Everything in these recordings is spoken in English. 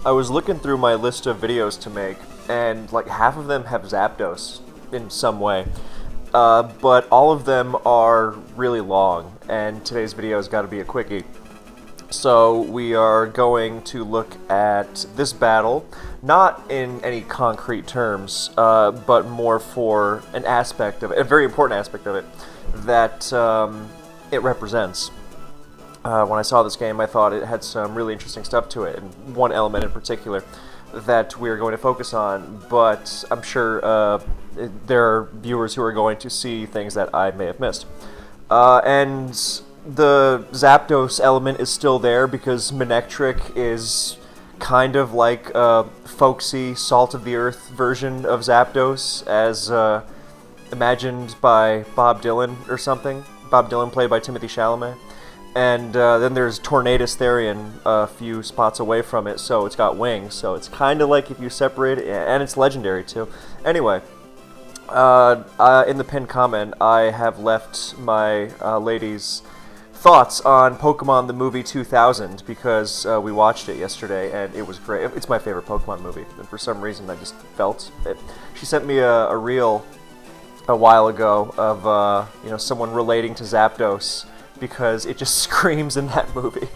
I was looking through my list of videos to make, and like half of them have Zapdos in some way. But all of them are really long, and today's video has got to be a quickie. So we are going to look at this battle, not in any concrete terms, but more for an aspect of it, a very important aspect of it, that it represents. When I saw this game, I thought it had some really interesting stuff to it, and one element in particular that we're going to focus on, but I'm sure there are viewers who are going to see things that I may have missed. And the Zapdos element is still there because Manectric is kind of like a folksy, salt-of-the-earth version of Zapdos, as imagined by Bob Dylan or something. Bob Dylan played by Timothy Chalamet. And then there's Tornadus Therian a few spots away from it, so it's got wings, so it's kind of like if you separate it, and it's legendary too. Anyway, in the pinned comment, I have left my ladies' thoughts on Pokemon the Movie 2000, because we watched it yesterday, and it was great. It's my favorite Pokemon movie, and for some reason I just felt it. She sent me a reel a while ago of someone relating to Zapdos, because it just screams in that movie.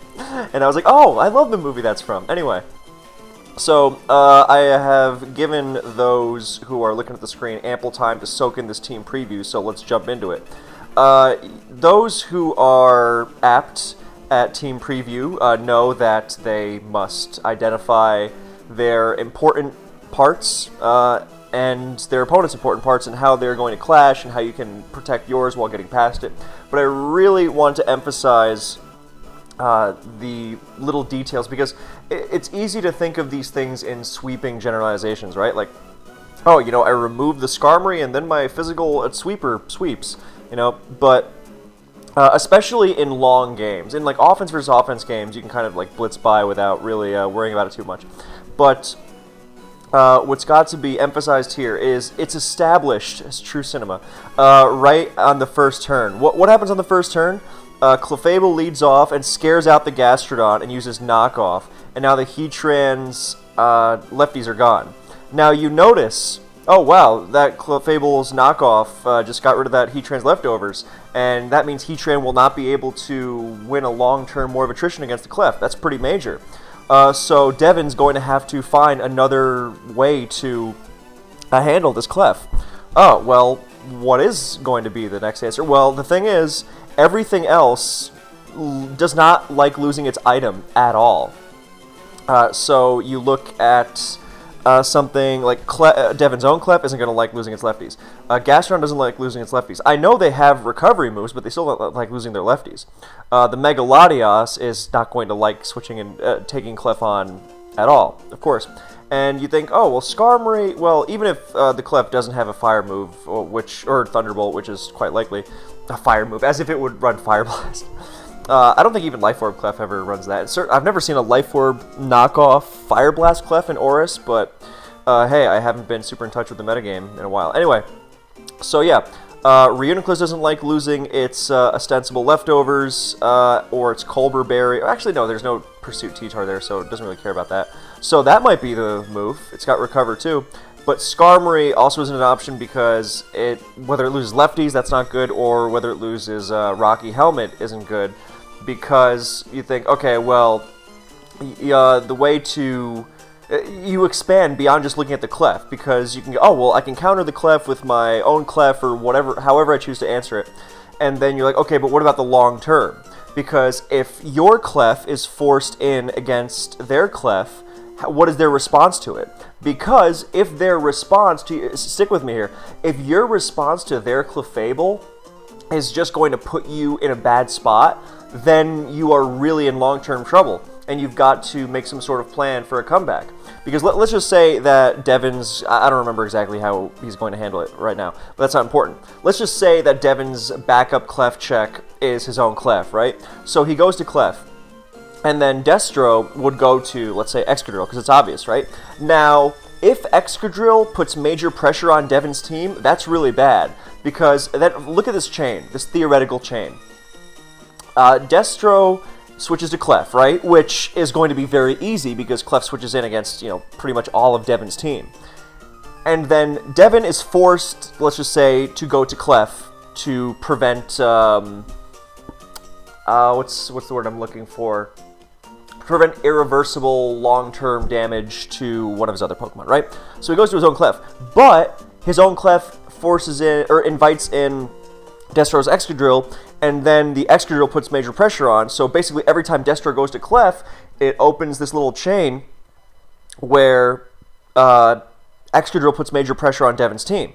And I was like, oh, I love the movie that's from. Anyway, so I have given those who are looking at the screen ample time to soak in this team preview, so let's jump into it. Those who are apt at team preview know that they must identify their important parts and their opponent's important parts, and how they're going to clash, and how you can protect yours while getting past it. But I really want to emphasize the little details, because it's easy to think of these things in sweeping generalizations, right? Like, oh, I removed the Skarmory, and then my physical sweeper sweeps, but especially in long games. In like offense versus offense games, you can kind of like blitz by without really worrying about it too much. But what's got to be emphasized here is it's established as true cinema right on the first turn. What happens on the first turn? Clefable leads off and scares out the Gastrodon and uses knockoff, and now the Heatran's lefties are gone. Now you notice, oh wow, that Clefable's knockoff just got rid of that Heatran's leftovers, and that means Heatran will not be able to win a long-term war of attrition against the Clef. That's pretty major. So Devin's going to have to find another way to handle this Clef. Oh, well, what is going to be the next answer? Well, the thing is, everything else does not like losing its item at all. So you look at something like Devin's own Clef isn't going to like losing its lefties. Gastron doesn't like losing its lefties. I know they have recovery moves, but they still don't like losing their lefties. The Mega Latias is not going to like switching and taking Clef on at all, of course. And you think, oh, well, Skarmory, well, even if the Clef doesn't have a fire move, or Thunderbolt, which is quite likely a fire move, as if it would run Fire Blast. I don't think even Life Orb Clef ever runs that. I've never seen a Life Orb knockoff Fire Blast Clef in Oris, but hey, I haven't been super in touch with the metagame in a while. Anyway, so yeah, Reuniclus doesn't like losing its ostensible leftovers, or its Colbur Berry. Actually, no, there's no Pursuit T-Tar there, so it doesn't really care about that. So that might be the move. It's got Recover too. But Skarmory also isn't an option because whether it loses lefties, that's not good, or whether it loses Rocky Helmet isn't good, because you think, okay, well, the way to... you expand beyond just looking at the Clef, because you can go, oh, well, I can counter the Clef with my own Clef, or whatever, however I choose to answer it. And then you're like, okay, but what about the long term? Because if your Clef is forced in against their Clef, what is their response to it? Because if their response to... stick with me here. If your response to their Clefable is just going to put you in a bad spot, then you are really in long-term trouble, and you've got to make some sort of plan for a comeback. Because let's just say that Devin's... I don't remember exactly how he's going to handle it right now, but that's not important. Let's just say that Devin's backup Clef check is his own Clef, right? So he goes to Clef. And then Destro would go to, let's say, Excadrill, because it's obvious, right? Now, if Excadrill puts major pressure on Devin's team, that's really bad. Because look at this chain, this theoretical chain. Destro switches to Clef, right? Which is going to be very easy because Clef switches in against, pretty much all of Devin's team. And then Devin is forced, let's just say, to go to Clef to prevent, what's the word I'm looking for? Prevent irreversible long-term damage to one of his other Pokemon, right? So he goes to his own Clef, but his own Clef forces in, or invites in Destro's Excadrill, and then the Excadrill puts major pressure on. So basically every time Destro goes to Clef, it opens this little chain where Excadrill puts major pressure on Devin's team,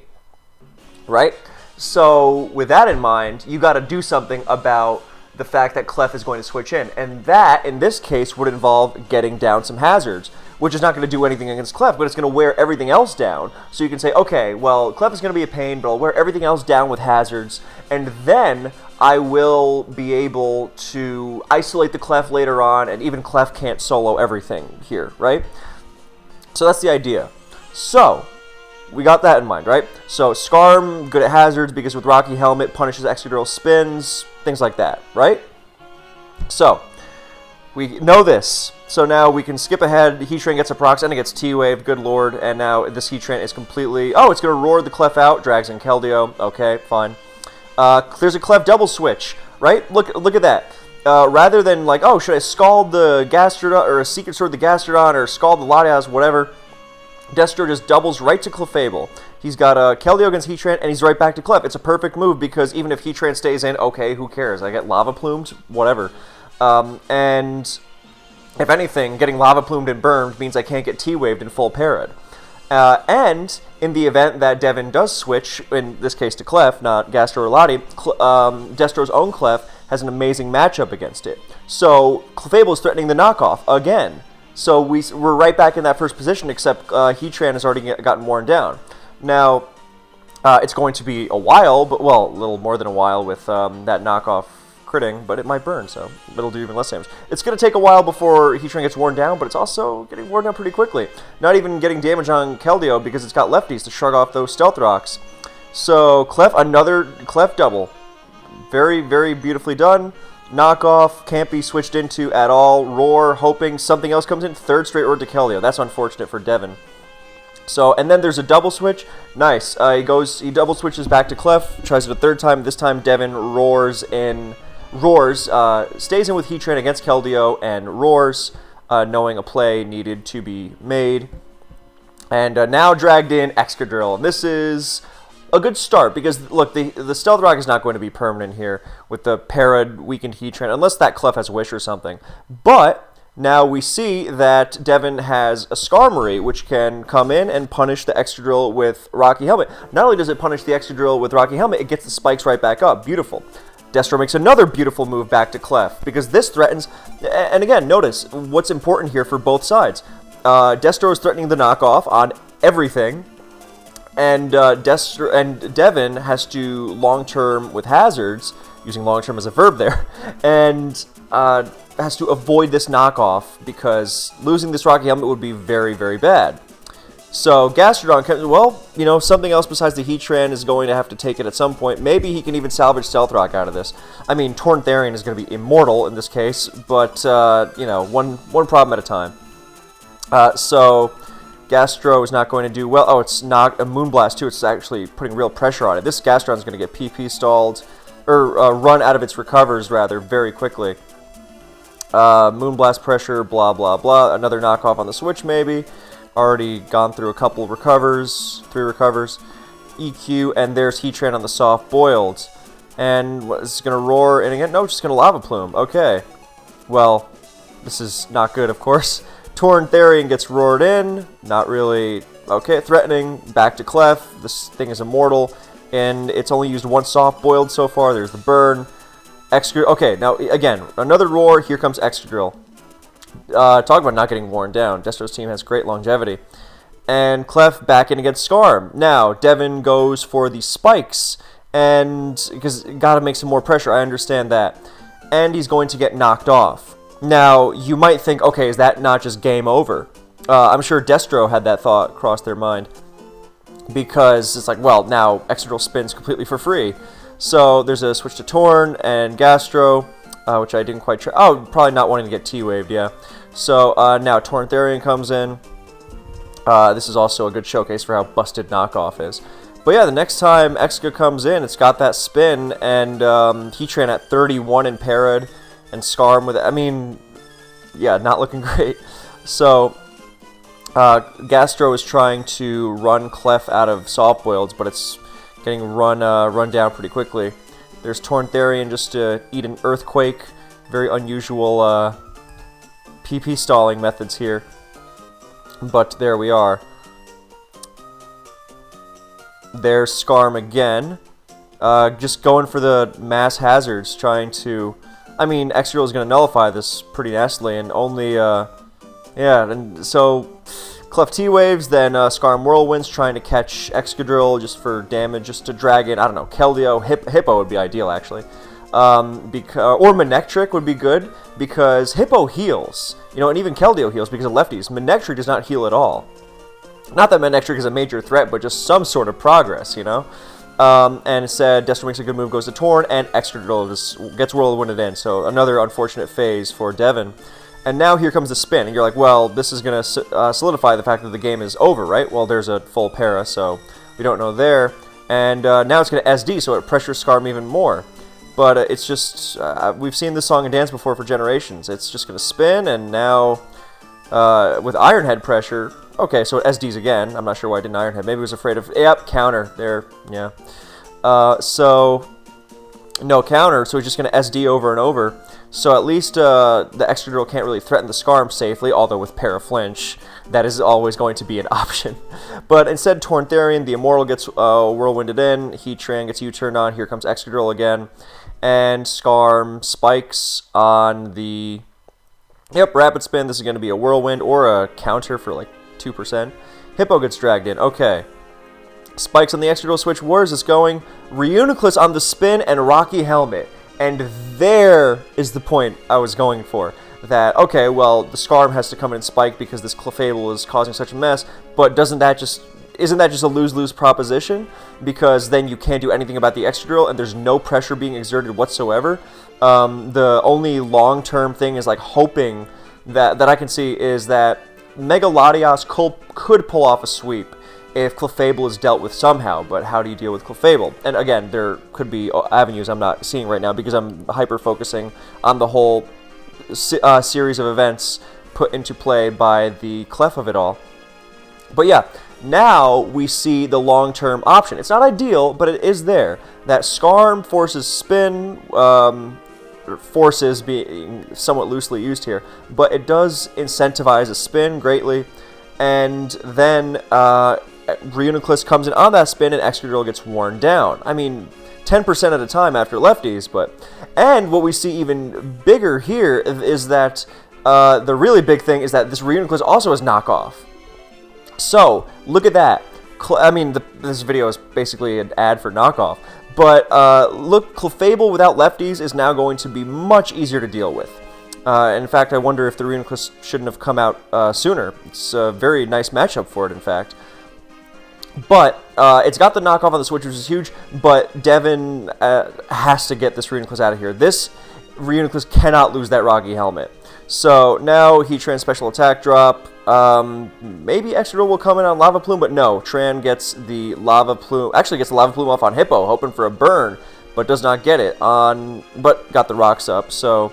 right? So with that in mind, you got to do something about the fact that Clef is going to switch in. And that, in this case, would involve getting down some hazards, which is not going to do anything against Clef, but it's going to wear everything else down. So you can say, okay, well, Clef is going to be a pain, but I'll wear everything else down with hazards, and then I will be able to isolate the Clef later on, and even Clef can't solo everything here, right? So that's the idea. So we got that in mind, right? So Scarm, good at hazards because with Rocky Helmet, punishes Excadrill spins, things like that, right? So we know this. So now we can skip ahead. Heatran gets a Prox and it gets T-Wave, good lord. And now this Heatran is completely... Oh, it's going to roar the Clef out, drags in Keldeo. Okay, fine. There's a Clef double switch, right? Look at that. Rather than like, oh, should I scald the Gastrodon, or a Secret Sword the Gastrodon, or scald the Latias, whatever... Destro just doubles right to Clefable. He's got a Keldeo against Heatran, and he's right back to Clef. It's a perfect move because even if Heatran stays in, okay, who cares? I get Lava Plumed, whatever. And if anything, getting Lava Plumed and burned means I can't get T-Waved in full Parad. And in the event that Devin does switch, in this case to Clef, not Gastro or Lati, Destro's own Clef has an amazing matchup against it. So Clefable is threatening the knockoff again. So we're right back in that first position, except Heatran has already gotten worn down. Now, it's going to be a while, but, well, a little more than a while with that knockoff critting, but it might burn, so it'll do even less damage. It's going to take a while before Heatran gets worn down, but it's also getting worn down pretty quickly. Not even getting damage on Keldeo because it's got lefties to shrug off those Stealth Rocks. So, Clef, another Clef double. Very, very beautifully done. Knockoff, can't be switched into at all. Roar, hoping something else comes in. Third straight roar to Keldeo. That's unfortunate for Devin. So, and then there's a double switch. Nice. He double switches back to Clef, tries it a third time. This time Devin stays in with Heatran against Keldeo and roars, knowing a play needed to be made. And now dragged in Excadrill. And this is a good start because, look, the Stealth Rock is not going to be permanent here with the Parad weakened Heatran, unless that Clef has a Wish or something. But now we see that Devin has a Skarmory, which can come in and punish the Excadrill with Rocky Helmet. Not only does it punish the Excadrill with Rocky Helmet, it gets the spikes right back up. Beautiful. Destro makes another beautiful move back to Clef, because this threatens... And again, notice what's important here for both sides. Destro is threatening the knockoff on everything, and Devin has to long-term with hazards, using long-term as a verb there, and has to avoid this knockoff because losing this Rocky Helmet would be very, very bad. So Gastrodon, well, something else besides the Heatran is going to have to take it at some point. Maybe he can even salvage Stealth Rock out of this. I mean, Torn Therian is going to be immortal in this case, but, one problem at a time. So Gastro is not going to do well. Oh, it's not a Moonblast too. It's actually putting real pressure on it. This Gastrodon is going to get PP stalled, or run out of its recovers, rather, very quickly. Moonblast pressure, blah, blah, blah. Another knockoff on the switch, maybe. Already gone through a couple recovers, 3 recovers. EQ, and there's Heatran on the soft boiled. And what, is it going to roar in again? No, just going to Lava Plume. Okay. Well, this is not good, of course. Torn Therian gets roared in. Not really. Okay, threatening. Back to Clef. This thing is immortal. And it's only used 1 soft boiled so far. There's the burn. Excadrill. Okay, now again, another roar. Here comes Excadrill. Talk about not getting worn down. Destro's team has great longevity. And Clef back in against Skarm. Now, Devin goes for the spikes. And because gotta make some more pressure. I understand that. And he's going to get knocked off. Now, you might think, okay, is that not just game over? I'm sure Destro had that thought cross their mind. Because it's like, well, now Excadrill spins completely for free. So there's a switch to Torn and Gastro. which I didn't quite try. Oh, probably not wanting to get T-waved, yeah. So now Torntherian comes in. This is also a good showcase for how busted knockoff is. But yeah, the next time Exca comes in, it's got that spin, and Heatran at 31 in Parad, and Scarm with it. I mean, yeah, not looking great. So Gastro is trying to run Clef out of soft boileds, but it's getting run down pretty quickly. There's Torntherian just to eat an Earthquake. Very unusual PP stalling methods here. But there we are. There's Scarm again. Just going for the mass hazards, trying to... I mean, Excadrill is going to nullify this pretty nastily, and only... yeah, and so... Clef T-Waves, then Scarm Whirlwinds trying to catch Excadrill just for damage, just to drag in, I don't know, Keldeo, Hippo would be ideal, actually. Or Manectric would be good, because Hippo heals, you know, and even Keldeo heals because of lefties. Manectric does not heal at all. Not that Manectric is a major threat, but just some sort of progress, you know? And instead, Destro makes a good move, goes to Torn, and Excadrill just gets Whirlwinded in, so another unfortunate phase for Devin. And now here comes the spin, and you're like, well, this is going to solidify the fact that the game is over, right? Well, there's a full para, so we don't know there. And now it's going to SD, so it pressures Scarm even more. But it's just, we've seen this song and dance before for generations. It's just going to spin, and now with Iron Head pressure, okay, so it SDs again. I'm not sure why I didn't Iron Head. Maybe it was afraid of, yep, counter, there, yeah. So, no counter, so he's just going to SD over and over. So at least the Excadrill can't really threaten the Scarm safely, although with Paraflinch, that is always going to be an option. But instead, Torntherian, the Immortal, gets Whirlwinded in, Heatran gets U-turned on, here comes Excadrill again, and Scarm spikes on the... Yep, Rapid Spin, this is going to be a Whirlwind, or a counter for like 2%. Hippo gets dragged in, okay. Spikes on the Excadrill switch, where is this going? Reuniclus on the spin and Rocky Helmet. And there is the point I was going for. That, okay, well, the Scarm has to come in and spike because this Clefable is causing such a mess, but isn't that just a lose-lose proposition? Because then you can't do anything about the Excadrill, and there's no pressure being exerted whatsoever. The only long-term thing is, like, hoping that I can see is that Mega Latias could pull off a sweep if Clefable is dealt with somehow, but how do you deal with Clefable? And again, there could be avenues I'm not seeing right now because I'm hyper-focusing on the whole series of events put into play by the Clef of it all. But yeah, now we see the long-term option. It's not ideal, but it is there. That Scarm forces spin, forces being somewhat loosely used here, but it does incentivize a spin greatly, and then Reuniclus comes in on that spin and Excadrill gets worn down. I mean, 10% at a time after lefties, but... And what we see even bigger here is that the really big thing is that this Reuniclus also has knockoff. So, look at that. I mean, this video is basically an ad for knockoff, but look, Clefable without lefties is now going to be much easier to deal with. In fact, I wonder if the Reuniclus shouldn't have come out sooner. It's a very nice matchup for it, in fact. But it's got the knockoff on the switch, which is huge, but Devin has to get this Reuniclus out of here. This Reuniclus cannot lose that Rocky Helmet. So now Heatran special attack drop. Maybe Excadrill will come in on Lava Plume, but no. Tran gets the Lava Plume, actually gets the Lava Plume off on Hippo, hoping for a burn, but does not get it, but got the rocks up. So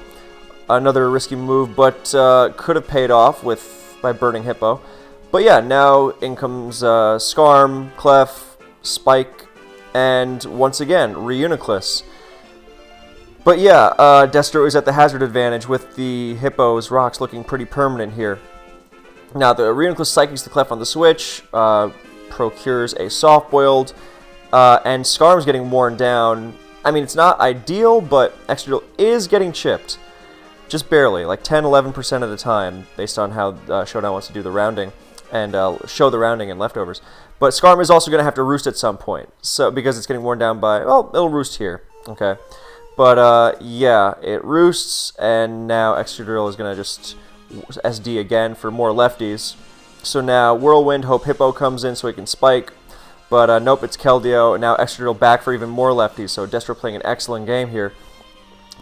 another risky move, but could have paid off by burning Hippo. But yeah, now in comes Scarm, Clef, Spike, and once again, Reuniclus. But yeah, Destro is at the hazard advantage with the Hippo's rocks looking pretty permanent here. Now the Reuniclus psychics the Clef on the switch, procures a soft-boiled, and Scarm's getting worn down. I mean, it's not ideal, but Excadrill is getting chipped. Just barely, like 10-11% at a time, based on how Showdown wants to do the rounding. And show the rounding and leftovers. But Scarm is also going to have to roost at some point, so because it's getting worn down by, well, it'll roost here, okay. But yeah, it roosts, and now Excadrill is going to just SD again for more lefties. So now Whirlwind, hope Hippo comes in so he can spike, but nope, it's Keldeo, and now Excadrill back for even more lefties, so Destro playing an excellent game here.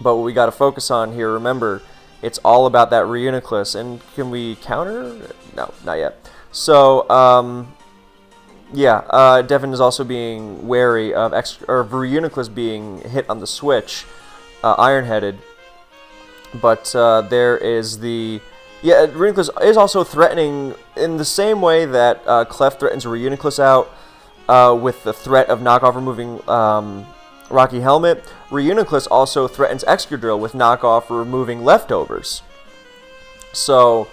But what we got to focus on here, remember, it's all about that Reuniclus. And can we counter? No, not yet. So, yeah, Devin is also being wary of Reuniclus being hit on the switch, iron-headed. But there is the... Yeah, Reuniclus is also threatening in the same way that Clef threatens Reuniclus out with the threat of knockoff removing Rocky Helmet. Reuniclus also threatens Excadrill with knockoff removing leftovers. So,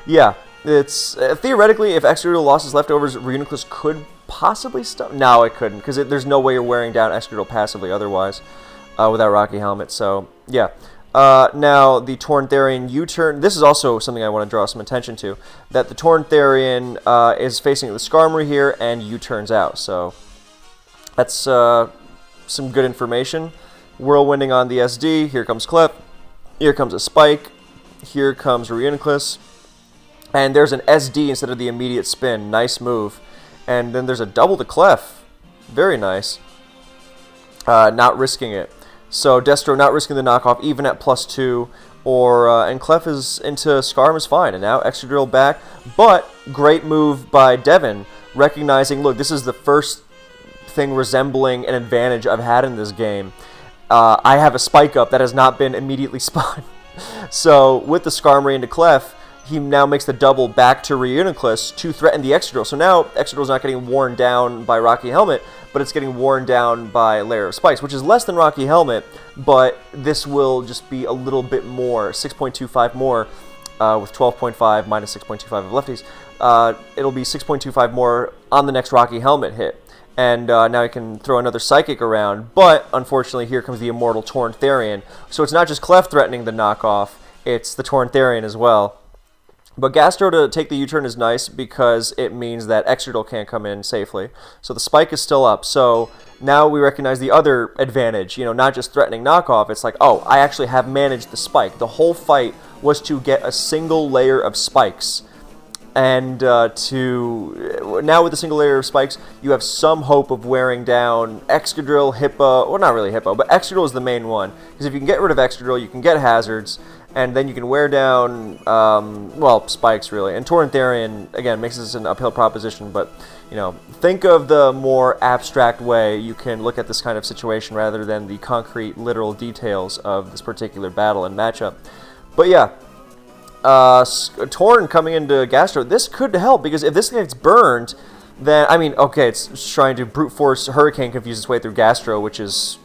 yeah, it's theoretically, if Excadrill lost his leftovers, Reuniclus could possibly stop. No, it couldn't, because there's no way you're wearing down Excadrill passively otherwise without Rocky Helmet. So, yeah. Now, the Torn Therian U-turn, this is also something I want to draw some attention to, that the Torn Therian is facing the Skarmory here and U-turns out, so that's some good information. Whirlwinding on the SD, here comes Clef, here comes a Spike, here comes Reuniclus, and there's an SD instead of the immediate spin, nice move, and then there's a double to Clef, very nice, not risking it. So Destro not risking the knockoff even at +2, and Clef is into Skarm is fine, and now Excadrill back, but great move by Devin, recognizing, look, this is the first thing resembling an advantage I've had in this game. I have a Spike Up that has not been immediately spawned. So with the Skarmory into Clef, he now makes the double back to Reuniclus to threaten the Excadrill. So now Excadrill's not getting worn down by Rocky Helmet, but it's getting worn down by a layer of spikes, which is less than Rocky Helmet, but this will just be a little bit more, 6.25 more, with 12.5 minus 6.25 of lefties. It'll be 6.25 more on the next Rocky Helmet hit. And now he can throw another Psychic around, but unfortunately here comes the Immortal Torn Therian. So it's not just Clef threatening the knockoff, it's the Torn Therian as well. But Gastro to take the U-turn is nice because it means that Excadrill can't come in safely. So the Spike is still up. So now we recognize the other advantage, not just threatening knockoff. It's like, oh, I actually have managed the Spike. The whole fight was to get a single layer of spikes. And now with a single layer of spikes, you have some hope of wearing down Excadrill, Hippo, well, not really Hippo, but Excadrill is the main one. Because if you can get rid of Excadrill, you can get hazards. And then you can wear down, spikes, really. And Torn Therian, again, makes this an uphill proposition, but, think of the more abstract way you can look at this kind of situation rather than the concrete, literal details of this particular battle and matchup. But, yeah, Torn coming into Gastro, this could help, because if this gets burned, then, okay, it's trying to brute force Hurricane confuse its way through Gastro, which is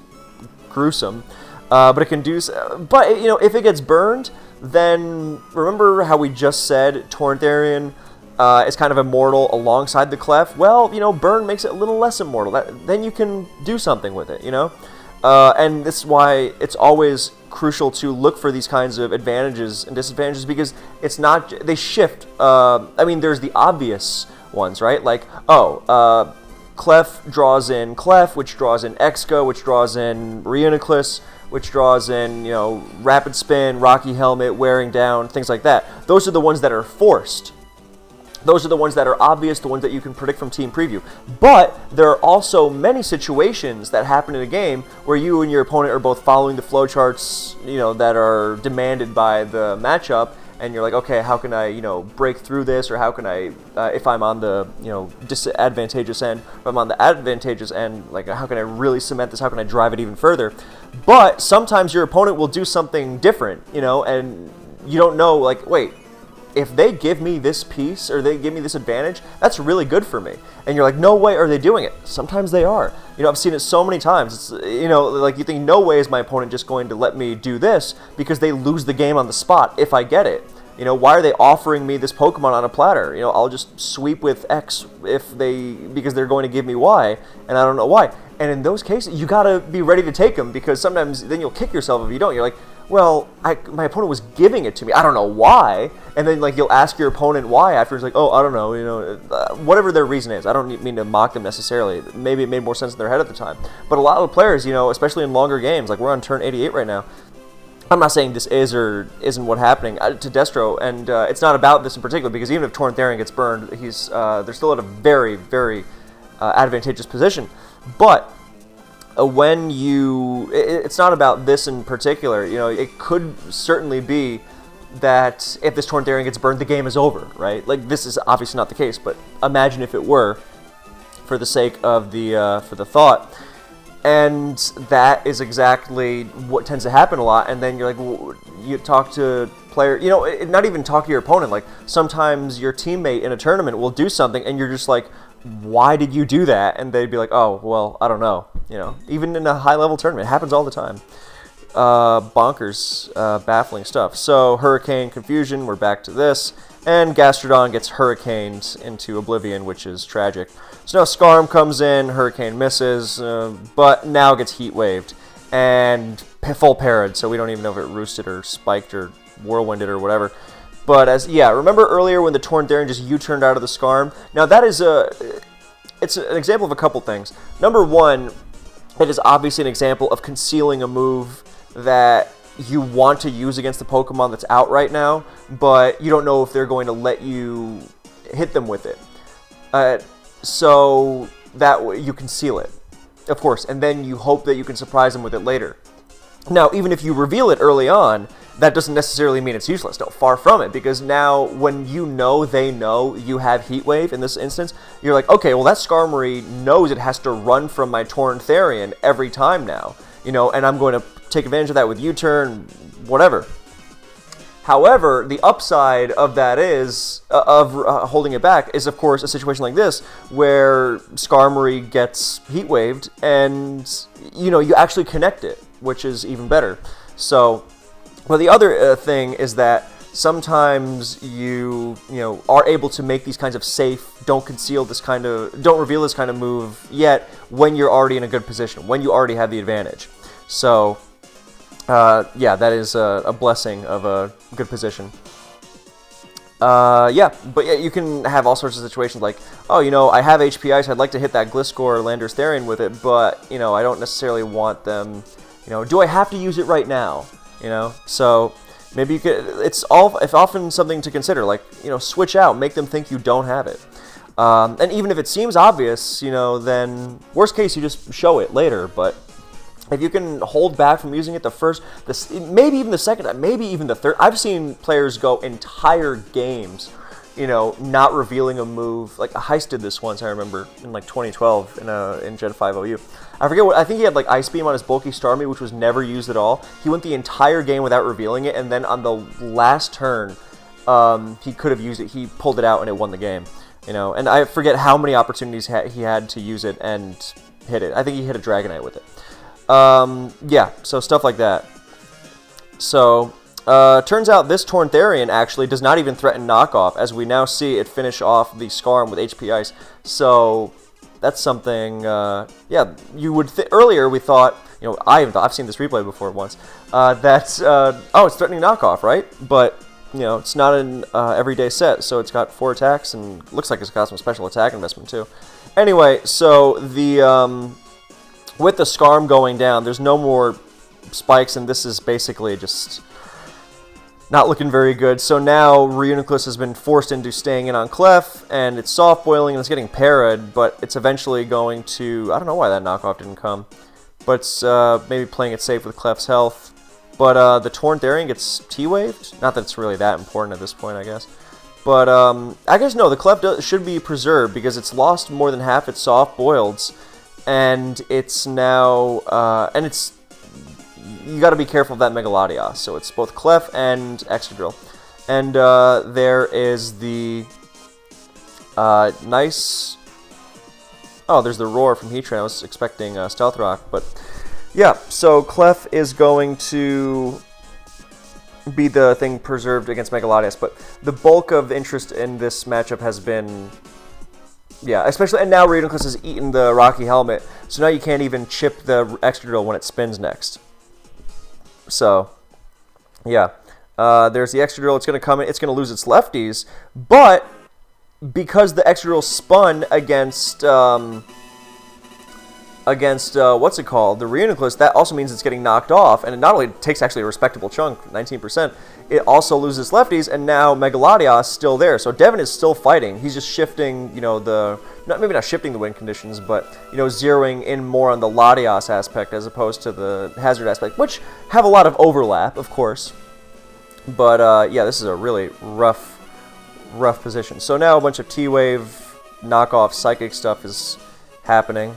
gruesome. But it can do. But if it gets burned, then remember how we just said Torn Therian is kind of immortal alongside the Clef. Well, burn makes it a little less immortal. Then you can do something with it. And this is why it's always crucial to look for these kinds of advantages and disadvantages, because it's not. They shift. There's the obvious ones, right? Like, Clef draws in Clef, which draws in Exco, which draws in Reuniclus, which draws in, Rapid Spin, Rocky Helmet, Wearing Down, things like that. Those are the ones that are forced. Those are the ones that are obvious, the ones that you can predict from Team Preview. But there are also many situations that happen in a game where you and your opponent are both following the flowcharts, that are demanded by the matchup, and you're like, okay, how can I, break through this, or how can I, if I'm on the, disadvantageous end, if I'm on the advantageous end, like, how can I really cement this, how can I drive it even further? But sometimes your opponent will do something different, and you don't know, like, wait, if they give me this piece, or they give me this advantage, that's really good for me. And you're like, no way are they doing it. Sometimes they are. I've seen it so many times. It's, like, you think, no way is my opponent just going to let me do this, because they lose the game on the spot if I get it. Why are they offering me this Pokemon on a platter? I'll just sweep with X because they're going to give me Y, and I don't know why. And in those cases, you gotta be ready to take them, because sometimes then you'll kick yourself if you don't. You're like, well, my opponent was giving it to me. I don't know why. And then, like, you'll ask your opponent why after. It's like, oh, I don't know, whatever their reason is. I don't mean to mock them necessarily. Maybe it made more sense in their head at the time. But a lot of players, especially in longer games, like we're on turn 88 right now. I'm not saying this is or isn't what happening to Destro, and it's not about this in particular, because even if Torn Therian gets burned, they're still at a very, very advantageous position. But when you... It's not about this in particular. You know, it could certainly be that if this Torn Therian gets burned, the game is over, right? Like, this is obviously not the case, but imagine if it were, for the sake of the thought. And that is exactly what tends to happen a lot. And then you're like, well, you talk to player, you know, not even talk to your opponent. Like, sometimes your teammate in a tournament will do something, and you're just like, why did you do that? And they'd be like, oh, well, I don't know. You know, even in a high-level tournament, it happens all the time. Bonkers, baffling stuff. So, Hurricane, Confusion, we're back to this. And Gastrodon gets hurricaned into oblivion, which is tragic. So now Scarm comes in, Hurricane misses, but now gets heat waved. And full parried, so we don't even know if it roosted or spiked or whirlwinded or whatever. But remember earlier when the Torn Therian just U-turned out of the Scarm? Now that is it's an example of a couple things. Number one, it is obviously an example of concealing a move that you want to use against the Pokemon that's out right now, but you don't know if they're going to let you hit them with it. So that way you conceal it, of course, and then you hope that you can surprise them with it later. Now, even if you reveal it early on, that doesn't necessarily mean it's useless. No, far from it, because now when you know they know you have Heat Wave in this instance, you're like, okay, well that Skarmory knows it has to run from my Torn Therian every time now, you know, and I'm going to take advantage of that with U-turn, whatever. However, the upside of that is, holding it back, is of course a situation like this, where Skarmory gets Heat Waved, and, you know, you actually connect it, which is even better. So, well, the other thing is that sometimes you know, are able to make these kinds of safe, don't reveal this kind of move yet, when you're already in a good position, when you already have the advantage. So, yeah, that is a blessing of a good position. But yeah, you can have all sorts of situations like, oh, you know, I have HP Ice, I'd like to hit that Gliscor or Landorus Therian with it, but, you know, I don't necessarily want them, you know, do I have to use it right now? You know, so maybe you could, it's often something to consider, like, you know, switch out, make them think you don't have it. And even if it seems obvious, you know, then worst case, you just show it later, but if you can hold back from using it maybe even the second time, maybe even the third. I've seen players go entire games, you know, not revealing a move. Like, Heist did this once, I remember, in like 2012 in Gen 5 OU. I forget what, I think he had like Ice Beam on his bulky Starmie, which was never used at all. He went the entire game without revealing it, and then on the last turn, he could have used it. He pulled it out and it won the game, you know. And I forget how many opportunities he had to use it and hit it. I think he hit a Dragonite with it. Yeah, so stuff like that. So, turns out this Torn Therian actually does not even threaten knockoff, as we now see it finish off the Scarm with HP Ice. So, that's something, yeah, you would earlier we thought, you know, I've seen this replay before once, that's, oh, it's threatening knockoff, right? But, you know, it's not an everyday set, so it's got 4 attacks, and looks like it's got some special attack investment too. Anyway, so the, with the Scarm going down, there's no more spikes, and this is basically just not looking very good. So now Reuniclus has been forced into staying in on Clef, and it's soft boiling and it's getting parried, but it's eventually going to, I don't know why that knockoff didn't come, but it's maybe playing it safe with Clef's health. But the Torn Therian gets T-waved. Not that it's really that important at this point, I guess. But I guess no, the Clef should be preserved because it's lost more than half its soft boileds. And it's now, and it's, you got to be careful of that Mega Latios. So it's both Clef and Excadrill. And there is the nice, oh, there's the Roar from Heatran. I was expecting Stealth Rock, but yeah. So Clef is going to be the thing preserved against Mega Latios, but the bulk of interest in this matchup has been, yeah, especially, and now Reuniclus has eaten the Rocky Helmet, so now you can't even chip the Excadrill when it spins next. So, yeah, there's the Excadrill. It's going to come in, it's going to lose its lefties, but because the Excadrill spun against against, what's it called, the Reuniclus, that also means it's getting knocked off, and it not only takes actually a respectable chunk, 19%, it also loses lefties, and now Megalodios is still there. So Devin is still fighting. He's just shifting, you know, maybe not shifting the win conditions, but, you know, zeroing in more on the Latios aspect as opposed to the Hazard aspect, which have a lot of overlap, of course. But, yeah, this is a really rough position. So now a bunch of T-Wave knockoff psychic stuff is happening.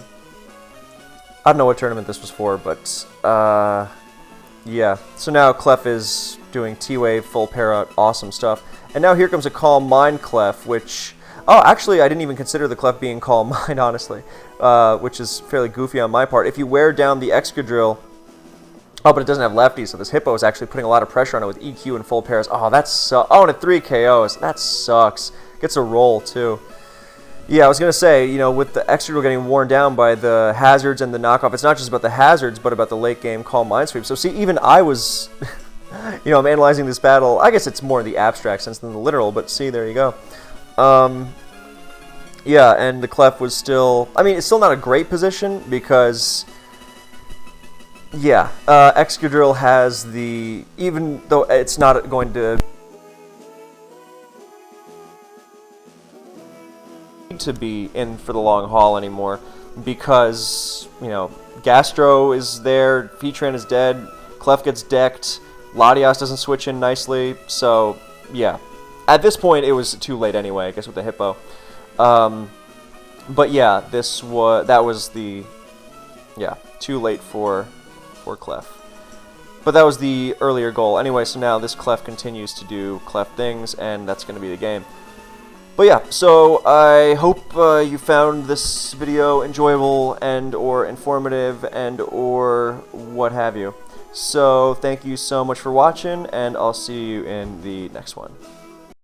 I don't know what tournament this was for, but, yeah. So now Clef is doing T-Wave, full para, awesome stuff. And now here comes a Calm Mind Clef, which... Oh, actually, I didn't even consider the Clef being Calm Mind, honestly, which is fairly goofy on my part. If you wear down the Excadrill... Oh, but it doesn't have lefties, so this Hippo is actually putting a lot of pressure on it with EQ and full paras. Oh, that's... Oh, and a 3 KOs. That sucks. Gets a roll, too. Yeah, I was going to say, you know, with the Excadrill getting worn down by the hazards and the knockoff, it's not just about the hazards, but about the late game Calm Mind Sweep. So see, even I was, you know, I'm analyzing this battle. I guess it's more in the abstract sense than the literal, but see, there you go. Yeah, and the Clef was still, I mean, it's still not a great position because, yeah, Excadrill has the, even though it's not going to be in for the long haul anymore because, you know, Gastro is there, Feetran is dead, Clef gets decked, Latios doesn't switch in nicely, so yeah. At this point it was too late anyway, I guess, with the Hippo. But yeah, that was the, yeah, too late for Clef. But that was the earlier goal. Anyway, so now this Clef continues to do Clef things, and that's going to be the game. But yeah, so I hope you found this video enjoyable and or informative and or what have you. So thank you so much for watching, and I'll see you in the next one.